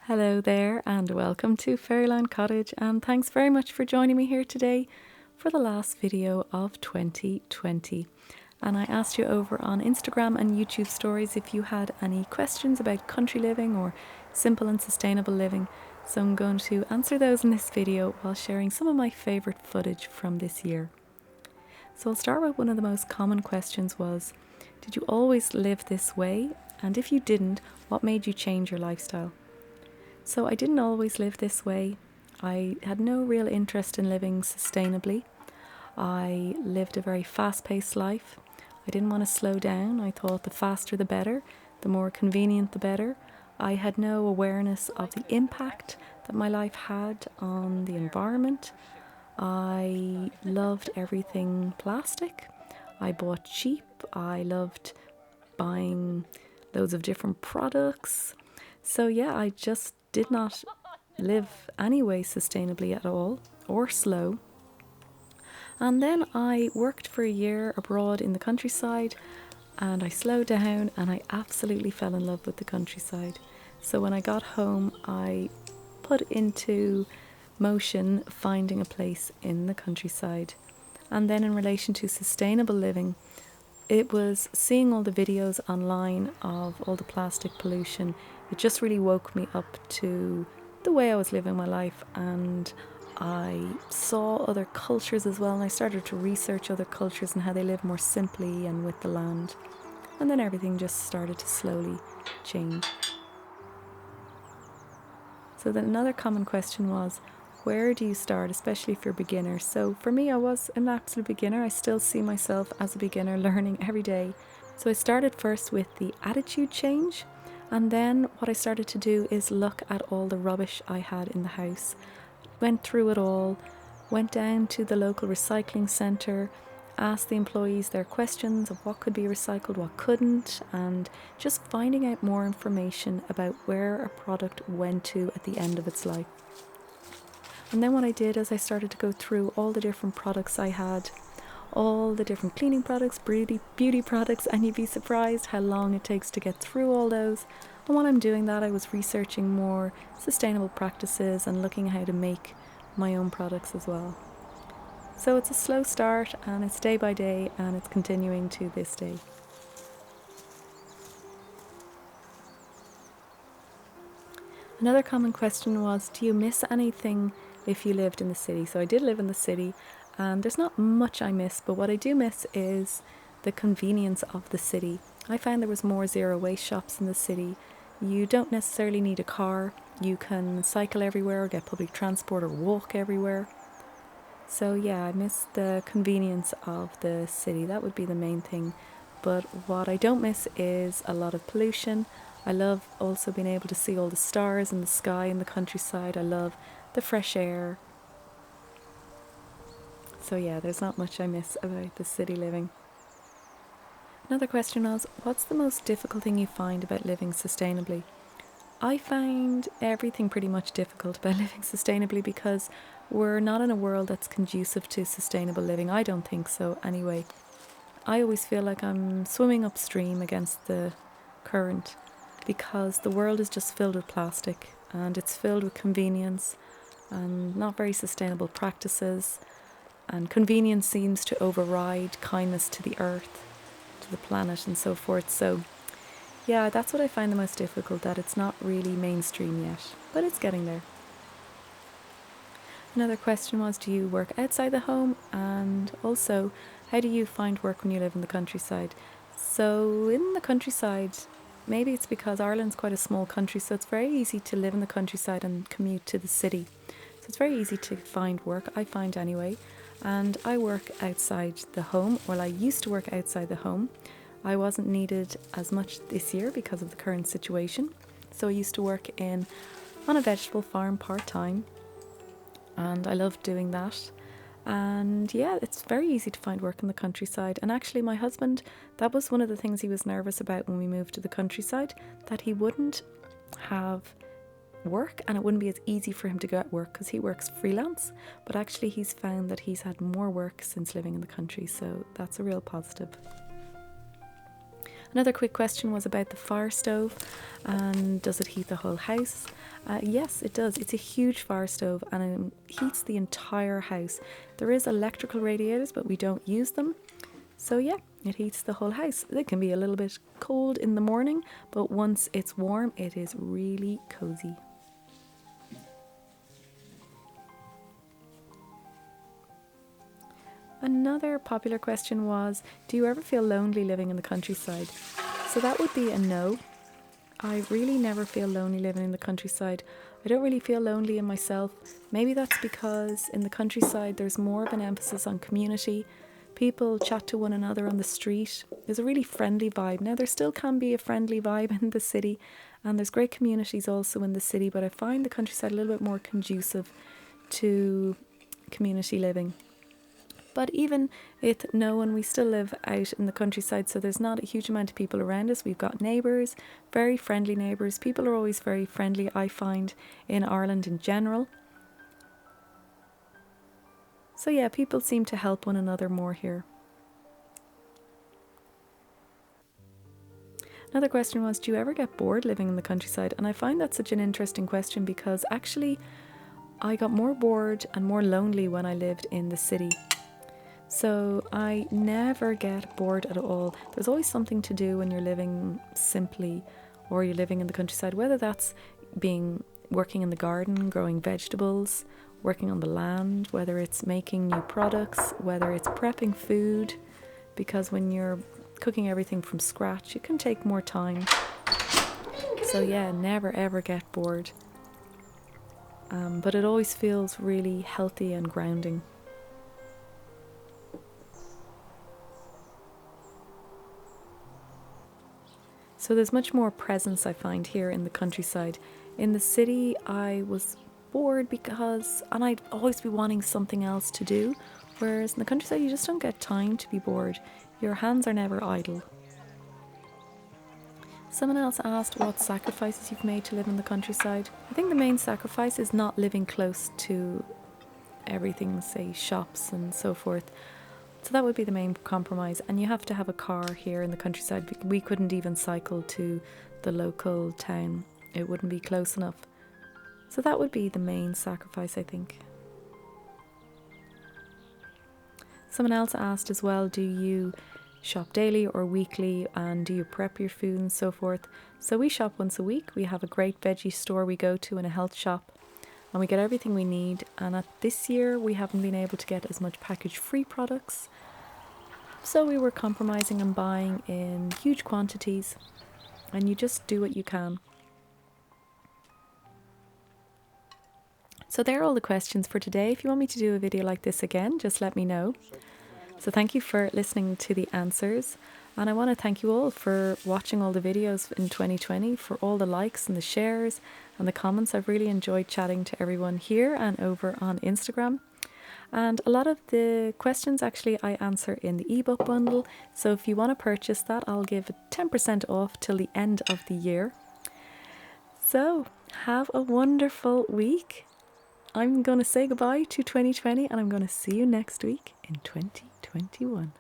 Hello there and welcome to Fairyland Cottage, and thanks very much for joining me here today for the last video of 2020. And I asked you over on Instagram and YouTube stories if you had any questions about country living or simple and sustainable living, so I'm going to answer those in this video while sharing some of my favourite footage from this year. So I'll start with one of the most common questions was, did you always live this way? And if you didn't, what made you change your lifestyle? So I didn't always live this way. I had no real interest in living sustainably. I lived a very fast-paced life. I didn't want to slow down. I thought the faster the better, the more convenient the better. I had no awareness of the impact that my life had on the environment. I loved everything plastic. I bought cheap. I loved buying loads of different products. So yeah, I just did not live anyway sustainably at all, or slow. And then I worked for a year abroad in the countryside, and I slowed down and I absolutely fell in love with the countryside. So when I got home, I put into motion finding a place in the countryside. And then in relation to sustainable living, it was seeing all the videos online of all the plastic pollution. It just really woke me up to the way I was living my life, and I saw other cultures as well, and I started to research other cultures and how they live more simply and with the land. And then everything just started to slowly change. So then another common question was, where do you start, especially if you're a beginner? So for me, I was an absolute beginner. I still see myself as a beginner, learning every day. So I started first with the attitude change, and then what I started to do is look at all the rubbish I had in the house. Went through it all, went down to the local recycling centre, asked the employees their questions of what could be recycled, what couldn't, and just finding out more information about where a product went to at the end of its life. And then what I did is I started to go through all the different products I had, all the different cleaning products, beauty products, and you'd be surprised how long it takes to get through all those. And while I'm doing that, I was researching more sustainable practices and looking how to make my own products as well. So it's a slow start, and it's day by day, and it's continuing to this day. Another common question was, do you miss anything if you lived in the city? So I did live in the city, and there's not much I miss, but what I do miss is the convenience of the city. I found there was more zero waste shops in the city. You don't necessarily need a car. You can cycle everywhere, or get public transport, or walk everywhere. So yeah, I miss the convenience of the city. That would be the main thing. But what I don't miss is a lot of pollution. I love also being able to see all the stars in the sky in the countryside. I love the fresh air. So yeah, there's not much I miss about the city living. Another question was, what's the most difficult thing you find about living sustainably? I find everything pretty much difficult about living sustainably because we're not in a world that's conducive to sustainable living. I don't think so anyway. I always feel like I'm swimming upstream against the current because the world is just filled with plastic, and it's filled with convenience and not very sustainable practices, and convenience seems to override kindness to the earth, to the planet, and so forth. So yeah, that's what I find the most difficult, that it's not really mainstream yet, but it's getting there. Another question was, do you work outside the home? And also, how do you find work when you live in the countryside? So in the countryside, maybe it's because Ireland's quite a small country, so it's very easy to live in the countryside and commute to the city. So it's very easy to find work, I find anyway. And I work outside the home. Well, I used to work outside the home. I wasn't needed as much this year because of the current situation. So I used to work on a vegetable farm part-time, and I loved doing that. And yeah, it's very easy to find work in the countryside. And actually my husband, that was one of the things he was nervous about when we moved to the countryside, that he wouldn't have work and it wouldn't be as easy for him to get work because he works freelance. But actually he's found that he's had more work since living in the country, so that's a real positive. Another quick question was about the fire stove and does it heat the whole house? Yes, it does. It's a huge fire stove and it heats the entire house. There is electrical radiators, but we don't use them. So yeah, it heats the whole house. It can be a little bit cold in the morning, but once it's warm, it is really cozy. Another popular question was, do you ever feel lonely living in the countryside? So that would be a no. I really never feel lonely living in the countryside. I don't really feel lonely in myself. Maybe that's because in the countryside there's more of an emphasis on community. People chat to one another on the street. There's a really friendly vibe. Now there still can be a friendly vibe in the city, and there's great communities also in the city, but I find the countryside a little bit more conducive to community living. But even with no one, we still live out in the countryside, so there's not a huge amount of people around us. We've got neighbours, very friendly neighbours. People are always very friendly, I find, in Ireland in general. So yeah, people seem to help one another more here. Another question was, do you ever get bored living in the countryside? And I find that such an interesting question because actually I got more bored and more lonely when I lived in the city. So I never get bored at all. There's always something to do when you're living simply or you're living in the countryside, whether that's working in the garden, growing vegetables, working on the land, whether it's making new products, whether it's prepping food, because when you're cooking everything from scratch, it can take more time. So yeah, never ever get bored. But it always feels really healthy and grounding. So there's much more presence I find here in the countryside. In the city, I was bored and I'd always be wanting something else to do, whereas in the countryside you just don't get time to be bored. Your hands are never idle. Someone else asked what sacrifices you've made to live in the countryside. I think the main sacrifice is not living close to everything, say shops and so forth. So that would be the main compromise. And you have to have a car here in the countryside. We couldn't even cycle to the local town. It wouldn't be close enough. So that would be the main sacrifice, I think. Someone else asked as well, do you shop daily or weekly, and do you prep your food and so forth? So we shop once a week. We have a great veggie store we go to and a health shop, and we get everything we need. And this year we haven't been able to get as much package-free products, so we were compromising and buying in huge quantities, and you just do what you can. So there are all the questions for today. If you want me to do a video like this again, just let me know. So thank you for listening to the answers, and I want to thank you all for watching all the videos in 2020, for all the likes and the shares and the comments. I've really enjoyed chatting to everyone here and over on Instagram. And a lot of the questions actually I answer in the ebook bundle, so if you want to purchase that, I'll give 10% off till the end of the year. So have a wonderful week. I'm going to say goodbye to 2020 and I'm going to see you next week in 2021.